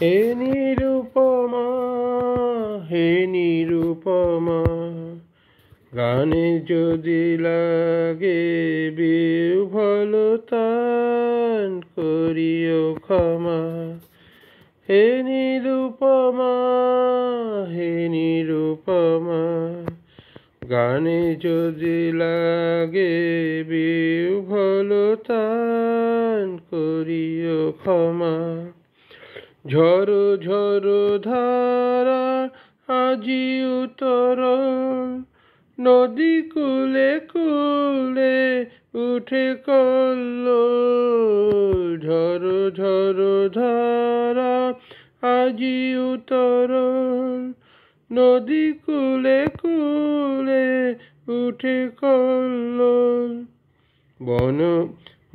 হে নিরুপমা, হে নিরুপমা, গানে যদি লাগে বিহ্বলতান করিও ক্ষমা। হে নিরুপমা, হে নিরুপমা, গানে যদি লাগে বিহ্বলতান করিও ক্ষমা। ঝরো ঝরো ধারা আজি উতরল, নদী কূলে কূলে উঠে কল্লোল। ঝরো ঝরো ধারা আজি উতরল, নদী কূলে কূলে উঠে কল্লোল।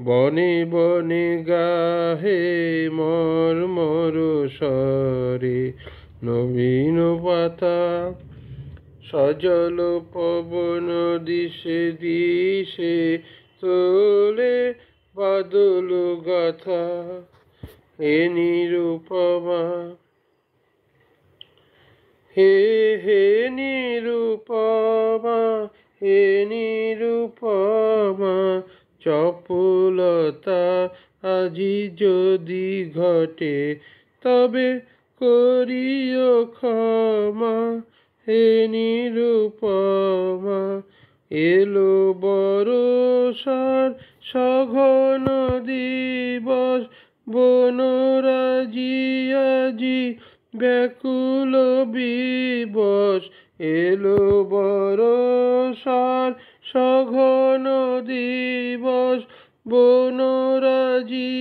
বনে বনে গাহে মর্মর স্বরে নবীন পাতা, সজল পবন দিশে দিশে তোলে বাদল গাথা। হে নিরুপমা, হে হে নিরুপমা, হে নিরুপমা, চপলতা আজি যদি ঘটে তবে করিও ক্ষমা। হে নিরুপমা, এলো বরষার সঘন দিবস, বনরাজি আজি ব্যাকুল বিবশ। এলো বরষার সঘন দিবস, বনরাজি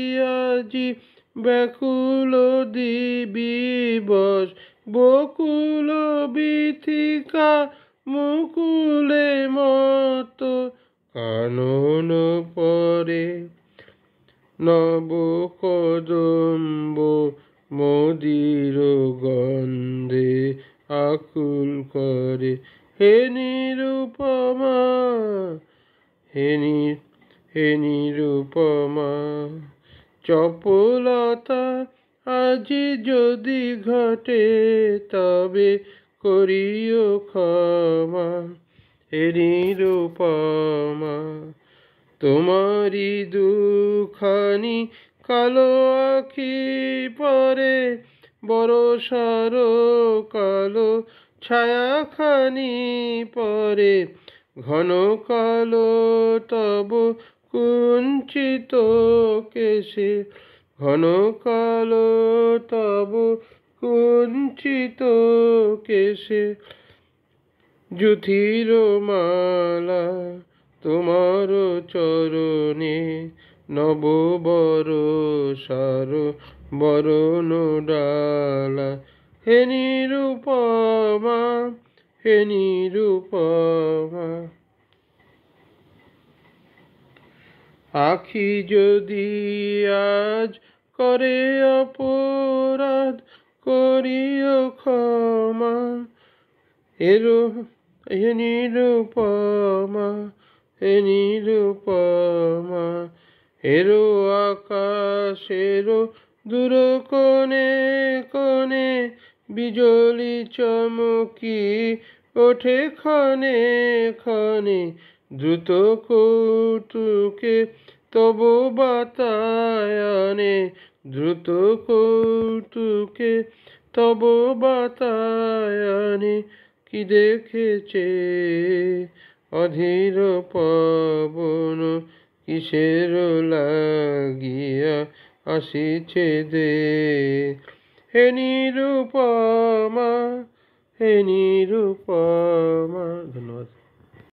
আজি ব্যাকুল বিবশ। বকুল বীথিকা মুকুলে মত, কানন পরে নব কদম্ব মদির গন্ধে আকুল করে। হে নিরুপমা, হে নিরুপমা, চপলতা আজি যদি ঘটে তবে করিও ক্ষমা। হে নিরুপমা, তোমারি দুখানি কালো আখি পরে বরষার কালো ছায়াখানি পরে। ঘন কালো তব কুঞ্চিত কেশে, ঘন কালো তব কুঞ্চিত কেশে। যুথির মালা তোমার চরণে, নব বরষার বরণ ডালা। হে নিরুপমা, হে নিরুপমা, আখি যদি আজ করে অপরাধ করিও ক্ষমা। হে নিরুপমা, হে নিরুপমা, এরো আকাশের দূর কোণে কোণে বিজলি চমকি ওঠে ক্ষণে ক্ষণে। দ্রুত কৌতুকে তব বাতায়নে, দ্রুত কৌতুকে তব বাতায়নে। কি দেখেছে অধীর পবন, কিসের লাগিয়া আসিছে দে। হে নিরুপমা, হে নিরুপমা। ধন্যবাদ।